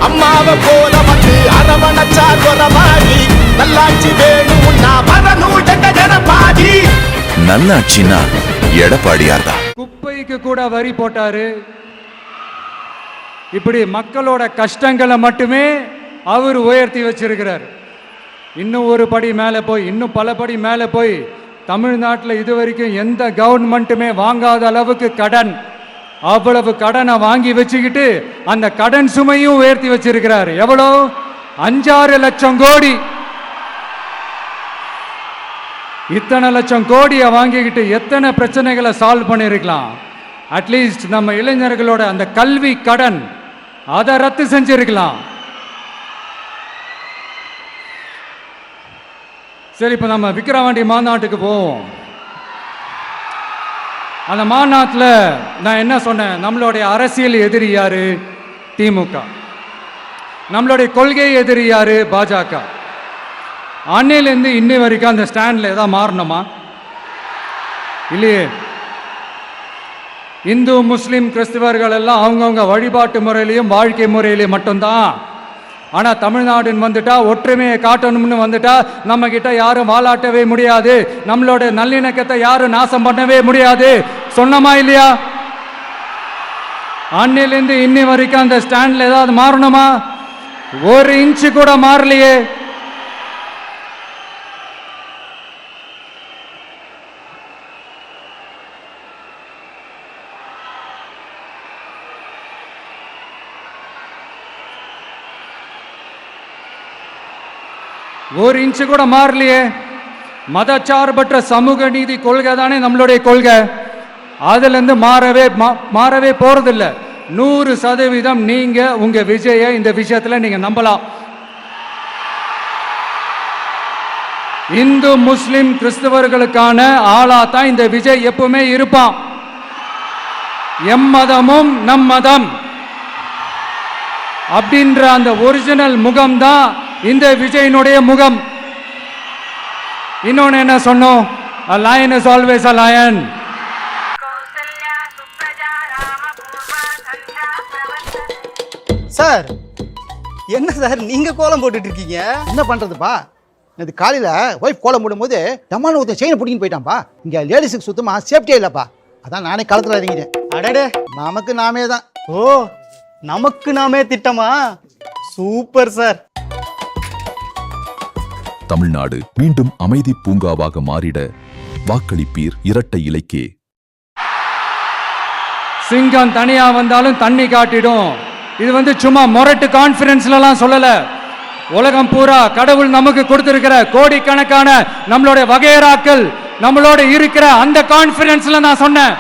அம்மாவை போல வந்து அரவணைச்சார் வரமாடி நல்லாட்சி வேணும்னா வரணும் எடப்பாடி. நல்லாட்சினா எடப்பாடியார் தான். குப்பைக்கு கூட வரி போட்டாரு. இப்படி மக்களோட கஷ்டங்களை மட்டுமே அவர் உயர்த்தி வச்சிருக்கிறார். இன்னும் ஒரு படி மேலே போய், இன்னும் பல படி மேலே போய், தமிழ்நாட்டில் இதுவரைக்கும் எந்த கவர்மெண்ட்டுமே வாங்காத அளவுக்கு கடன், அவ்வளவு கடனை வாங்கி வச்சுக்கிட்டு அந்த கடன் சுமையும் உயர்த்தி வச்சிருக்கிறார். எவ்வளோ? 5-6 லட்சம் கோடி. இத்தனை லட்சம் கோடியை வாங்கிக்கிட்டு எத்தனை பிரச்சனைகளை சால்வ் பண்ணியிருக்கலாம். அட்லீஸ்ட் நம்ம இளைஞர்களோட அந்த கல்வி கடன் அதை ரத்து செஞ்சிருக்கலாம். சரி, இப்போ நம்ம விக்கிரவாண்டி மாநாட்டுக்கு போவோம். அந்த மாநாட்டில் நான் என்ன சொன்னேன்? நம்மளுடைய அரசியல் எதிரி யாரு? திமுக. நம்மளுடைய கொள்கை எதிரி யாரு? பாஜக. அன்னையிலேருந்து இன்னி வரைக்கும் அந்த ஸ்டாண்டில் ஏதாவது மாறணுமா? இல்லையே. இந்து முஸ்லீம் கிறிஸ்தவர்கள் எல்லாம் அவங்கவுங்க வழிபாட்டு முறையிலையும் வாழ்க்கை முறையிலையும் மட்டும்தான். ஆனால் தமிழ்நாடுன்னு வந்துட்டா, ஒற்றுமையை காட்டணும்னு வந்துட்டா, நம்ம கிட்ட யாரும் வாலாட்டவே முடியாது, நம்மளோட நல்லிணக்கத்தை யாரும் நாசம் பண்ணவே முடியாது. சொன்னமா இல்லையா? அன்னிலிருந்து இன்னி வரைக்கும் அந்த ஸ்டாண்ட்ல ஏதாவது மாறணுமா? 1 இன்ச்சு கூட மாறலையே. ஒரு இன்ச்சு கூட மாறலையே. மதச்சார்பற்ற சமூக நீதி கொள்கை தானே நம்மளுடைய கொள்கை. அதுலேருந்து மாறவே போறதில்லை. 100% நீங்க உங்க விஜய இந்த விஷயத்துல நீங்க நம்பலாம். இந்து முஸ்லிம் கிறிஸ்தவர்களுக்கான ஆளா தான் இந்த விஜய் எப்பவுமே இருப்பான். எம்மதமும் நம் மதம் அப்படின்ற அந்த ஒரிஜினல் முகம் தான் இந்த விஜயினுடைய முகம். இன்னொன்னு என்ன சொன்னோம்? A lion is always a lion. Sir, என்ன சார் நீங்க கோலம் போட்டுட்டு இருக்கீங்க? என்ன பண்றதுப்பா, இது காலையில ஒய்ஃப் கோலம் போடும்போது டமான ஒருத்தன் செயினை பிடிக்கின்னு போயிட்டான்ப்பா. இங்க லேடிஸுக்கு சுத்தமா சேஃப்டியே இல்லப்பா. அதான் நானே களத்துல இறங்கிட்டேன். அடடே, நமக்கு நாமே தான். ஓ, நமக்கு நாமே திட்டமா? Super sir. தமிழ்நாடு மீண்டும் அமைதி பூங்காவாக மாறிட வாக்களிப்பீர் இரட்டை இலைக்கே. சிங்கம் தனியா வந்தாலும் தண்ணி காட்டிடும். இது சும்மா மொரட்டு கான்ஃபரன்ஸ்லாம் சொல்லல. உலகம் பூரா கடவுள் நமக்கு கொடுத்திருக்கிற கோடிக்கணக்கான நம்மளுடைய வகையறாக்கள் நம்மளோட இருக்கிற அந்த கான்ஃபரன்ஸ்ல நான் சொன்னேன்.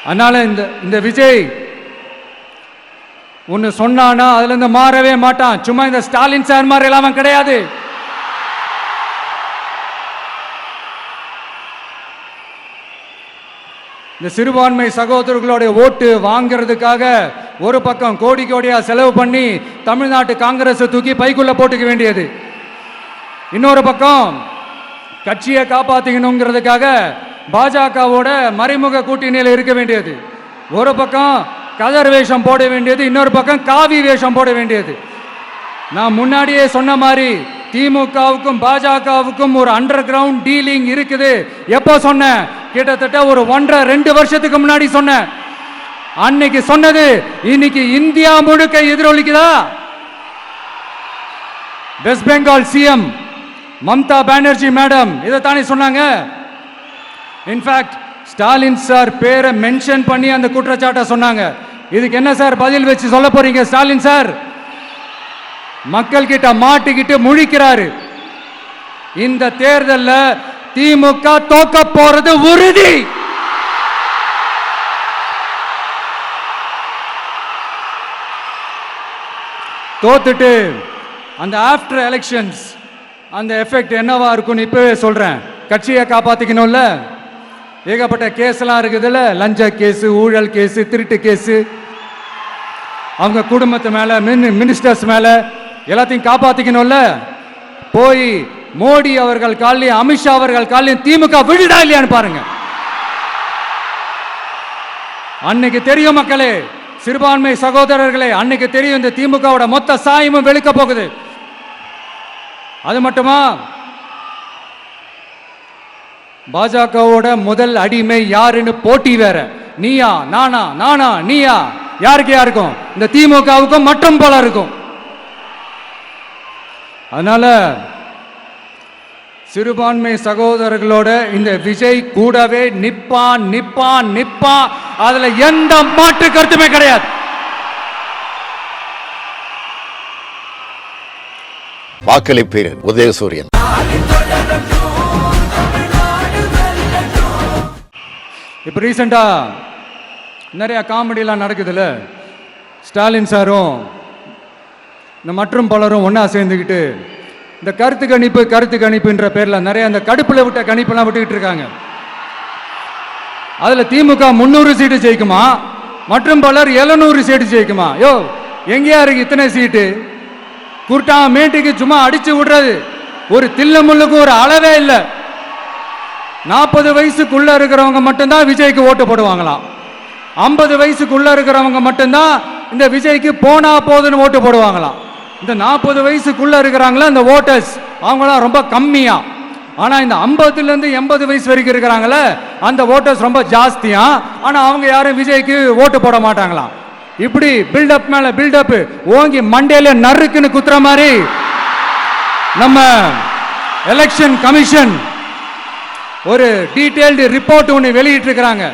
அதனால இந்த விஜய் ஒன்னு சொன்னானா அதுல இருந்து மாறவே மாட்டான். சும்மா இந்த ஸ்டாலின் சார் மாதிரி எல்லாம் கிடையாது. இந்த சிறுபான்மை சகோதரர்களுடைய ஓட்டு வாங்கிறதுக்காக ஒரு பக்கம் கோடி கோடியா செலவு பண்ணி தமிழ்நாட்டு காங்கிரஸ் தூக்கி பைக்குள்ள போட்டுக்க வேண்டியது, இன்னொரு பக்கம் கட்சியை காப்பாத்திக்கணுங்கிறதுக்காக பாஜகவோட மறைமுக கூட்டணியில் இருக்க வேண்டியது, ஒரு பக்கம் கதர் வேஷம் போட வேண்டியது, இன்னொரு பக்கம் காவி வேஷம் போட வேண்டியது. நான் முன்னாடியே சொன்ன மாதிரி திமுகவுக்கும் பாஜகவுக்கும் ஒரு அண்டர் கிரவுண்ட் டீலிங் இருக்குது. எப்போ சொன்னேன்? கிட்டத்தட்ட ஒரு 1.5-2 வருஷத்துக்கு முன்னாடி சொன்னேன். அன்னைக்கு சொன்னது இன்னைக்கு இந்தியா முழுக்க எதிரொலிக்குதா? வெஸ்ட் பெங்கால் சிஎம் மம்தா பானர்ஜி மேடம் இதைத்தானே சொன்னாங்க. இன்ஃபேக்ட் ஸ்டாலின் சார் பேரை மென்ஷன் பண்ணி அந்த குற்றச்சாட்டை சொன்னாங்க. இதுக்கு என்ன சார் பதில் வச்சு சொல்ல போறீங்க? ஸ்டாலின் சார் மக்கள் கிட்ட மாட்டிக்கிட்டு முழிக்கிறாரு. இந்த தேர்தலில் திமுக தோக்க போறது உறுதி. தோத்துட்டு அந்த ஆஃப்டர் எலெக்ஷன்ஸ் அந்த எஃபெக்ட் என்னவா இருக்கும்னு இப்பவே சொல்றேன். கட்சியை காப்பாத்திக்கணும்ல, ஏகப்பட்ட கேஸ்லாம் இருக்குதுல்ல, லஞ்ச கேஸ், ஊழல் கேஸ், திருட்டு கேஸ், அவங்க குடும்பத்து மேல, மினிஸ்டர்ஸ் மேல எல்லாத்தையும் காப்பாத்திக்கணும்ல. போய் மோடி அவர்கள் காலையும் அமித்ஷா அவர்கள் காலையும் திமுக விழுதா இல்லையான்னு பாருங்க. அன்னைக்கு தெரியும் மக்களே, சிறுபான்மை சகோதரர்களே, அன்னைக்கு தெரியும் இந்த திமுகவோட மொத்த சாயமும் வெளுக்க போகுது. அது மட்டுமா, பாஜகவோட முதல் அடிமை யாருன்னு போட்டி வேற. நீயா நானா, நானா நீயா, யாருக்கு யாருக்கும், இந்த திமுகவுக்கும் மற்றும் பலருக்கும். அதனால சிறுபான்மை சகோதரர்களோட இந்த விஜய் கூடவே நிப்பான் நிப்பான் நிப்பான், அதுல எந்த மாற்று கருத்துமே கிடையாது. வாக்களிப்பீர் உதயசூரியன். இப்போ ரீசெண்டா நிறைய காமெடியெல்லாம் நடக்குதுல்ல. ஸ்டாலின் சாரும் இந்த மற்றும் பலரும் ஒன்றா சேர்ந்துக்கிட்டு இந்த கருத்து கணிப்புன்ற பேரில் நிறைய அந்த கடுப்பில் விட்ட கணிப்பெல்லாம் விட்டுக்கிட்டு இருக்காங்க. அதில் திமுக 300 சீட்டு ஜெயிக்குமா, மற்றும் பலர் 700 சீட்டு ஜெயிக்குமா? யோ, எங்கேயா இருக்கு இத்தனை சீட்டு? குர்ட்டா மேட்டுக்கு சும்மா அடிச்சு விடுறது, ஒரு தில்ல முள்ளுக்கு ஒரு அளவே இல்லை. 40 வயசுக்குள்ள இருக்கிறவங்க மட்டும்தான் விஜய்க்கு ஓட்டு போடுவாங்களாம். 50 வயசுக்குள்ள இருக்கிறவங்க மட்டும்தான் இந்த விஜய்க்கு போனா போதுன்னு ஓட்டு போடுவாங்களாம். இந்த 40 வயசுக்குள்ள இருக்கிறாங்களா இந்த ஓட்டர்ஸ், அவங்களாம் ரொம்ப கம்மியா. ஆனா இந்த 50லேருந்து 80 வயசு வரைக்கும் இருக்கிறாங்களே அந்த ஓட்டர்ஸ் ரொம்ப ஜாஸ்தியா. ஆனா அவங்க யாரும் விஜய்க்கு ஓட்டு போட மாட்டாங்களாம். இப்படி பில்டப் மேல பில்டப் ஓங்கி மண்டையில நறுக்குன்னு குத்துற மாதிரி நம்ம எலெக்ஷன் கமிஷன் ஒரு டீடைல்டு ரிப்போர்ட் ஒன்று வெளியிட்டு இருக்கிறாங்க.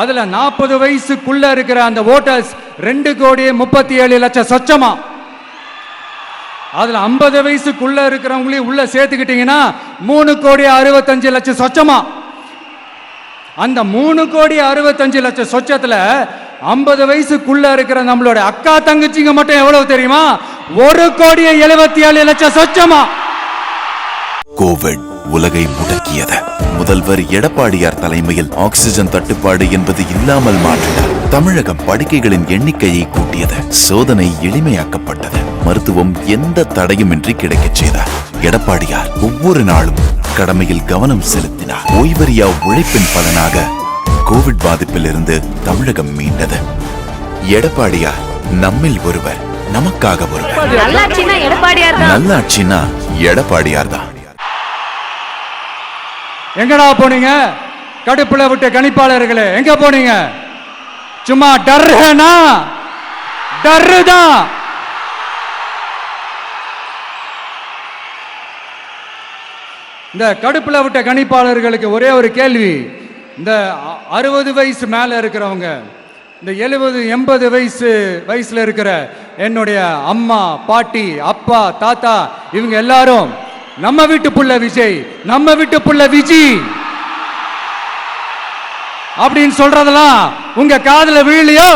அதுல 40 வயசுக்குள்ள இருக்கிற அந்த ஓட்டர்ஸ் 2,37,00,000 சொச்சமா. அதுல 50 வயசுக்குள்ள இருக்கிறவங்களையும் உள்ள சேர்த்துக்கிட்டீங்கன்னா 3,65,00,000 சொச்சமா. அந்த 3,65,00,000 சொச்சத்துல 50 வயசுக்குள்ள இருக்கிற நம்மளோட அக்கா தங்கச்சிங்க மட்டும் எவ்வளவு தெரியுமா? 1,77,00,000 சொச்சமா. கோவிட் உலகை முடக்கியது. முதல்வர் எடப்பாடியார் தலைமையில் ஆக்சிஜன் தட்டுப்பாடு என்பது இல்லாமல் மாற்றினார். தமிழகம் படுக்கைகளின் எண்ணிக்கையை கூட்டியது. சோதனை எளிமையாக்கப்பட்டது. மருத்துவம் எந்த தடையுமின்றி கிடைக்கச் செய்தார். எடப்பாடியார் ஒவ்வொரு நாளும் கடமையில் கவனம் செலுத்தினார். ஓய்வறியா உழைப்பின் பலனாக கோவிட் பாதிப்பில் இருந்து தமிழகம் மீண்டது. எடப்பாடியார் நம்மில் ஒருவர், நமக்காக ஒருவர். நல்லாட்சினா எடப்பாடியார் தான். எங்கடா போனீங்க கடுப்புல விட்ட கணிப்பாளர்களே? எங்க போனீங்க? சும்மா டர்னா டர்தான். இந்த கடுப்புல விட்ட கணிப்பாளர்களுக்கு ஒரே ஒரு கேள்வி. இந்த 60 வயசு மேல இருக்கிறவங்க, இந்த 70-80 வயசுல இருக்கிற என்னுடைய அம்மா, பாட்டி, அப்பா, தாத்தா, இவங்க எல்லாரும் நம்ம வீட்டு புள்ள விஜய், நம்ம வீட்டு புள்ள விஜி அப்படின்னு சொல்றதெல்லாம் உங்க காதுல விழலையோ?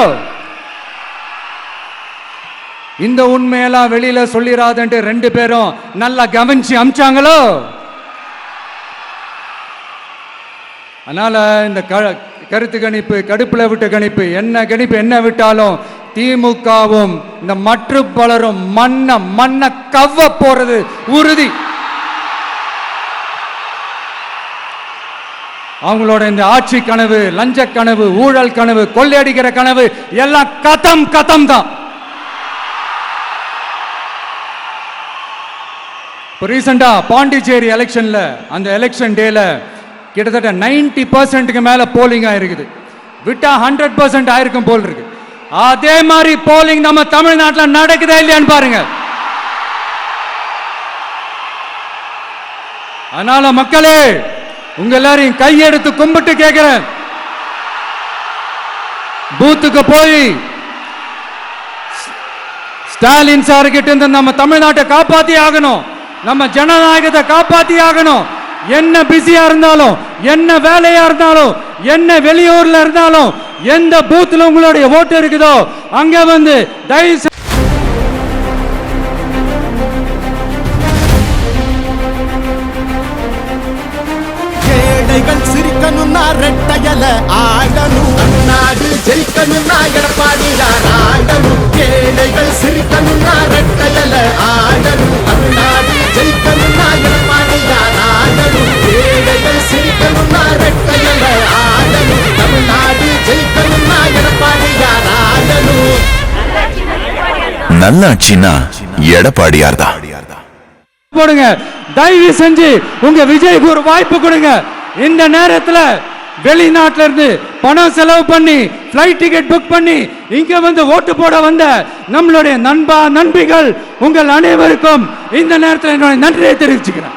இந்த உண்மையெல்லாம் வெளியில சொல்லிராதன்ட்டு 2 பேரும் நல்லா கவனிச்சு அமிச்சாங்களோ? அதனால இந்த கருத்து கணிப்பு, கடுப்புல விட்ட கணிப்பு, என்ன விட்டாலும் திமுகவும் இந்த மற்ற பலரும் மண்ண கவ்வ போறது உறுதி. அவங்களோட இந்த ஆட்சி கனவு, லஞ்ச கனவு, ஊழல் கனவு, கொள்ளையடிக்கிற கனவு எல்லாம் கதம் தான். இப்போ ரீசெண்டா பாண்டிச்சேரி எலெக்ஷன்ல, அந்த எலெக்ஷன் டேல கிட்டத்தட்ட 90% மேல போலிங் ஆயிருக்குது. விட்டா 100% ஆயிருக்கும் போல் இருக்கு. அதே மாதிரி போலிங் நம்ம தமிழ்நாட்டில் நடக்குதா இல்லையான்னு பாருங்க. அதனால மக்களே, உங்க எல்லாரையும் கையெடுத்து கும்பிட்டு கேட்கிறேன், பூத்துக்கு போய் ஸ்டாலின் சார் கிட்ட இருந்து நம்ம தமிழ்நாட்டை காப்பாத்தி ஆகணும், நம்ம ஜனநாயகத்தை காப்பாத்தி ஆகணும். என்ன பிஸியா இருந்தாலும், என்ன வேலையா இருந்தாலும், என்ன வெளியூர்ல இருந்தாலும், எந்த பூத்துல உங்களுடைய ஓட்டு இருக்குதோ அங்க வந்து தயவு ஏழைகள் சிரிக்கணும்னா ரெட்டையல ஆடணும், நாடு ஜெயிக்கணும்னா எடப்பாடியார் ஆடணும். ஏழைகள் சிரிக்கணும்னா ரெட்டையல ஆடணும், நாடு ஜெயிக்கணும்னா எடப்பாடியார் ஆடணும். ஏழைகள் சிரிக்கணும்னா ரெட்டையல ஆடணும், தமிழ்நாடு ஜெயிக்கணும்னா எடப்பாடி நல்லாட்சினா எடப்பாடியார் தான். போடுங்க, தயவு செஞ்சு உங்க விஜய்க்கு ஒரு வாய்ப்பு கொடுங்க. இந்த நேரத்துல வெளிநாட்டுல இருந்து பணம் செலவு பண்ணி பிளைட் டிக்கெட் புக் பண்ணி இங்க வந்து ஓட்டு போட வந்த நம்மளுடைய நண்பிகள் உங்கள் அனைவருக்கும் இந்த நேரத்தில் என்னுடைய நன்றியை தெரிவிச்சுக்கிறேன்.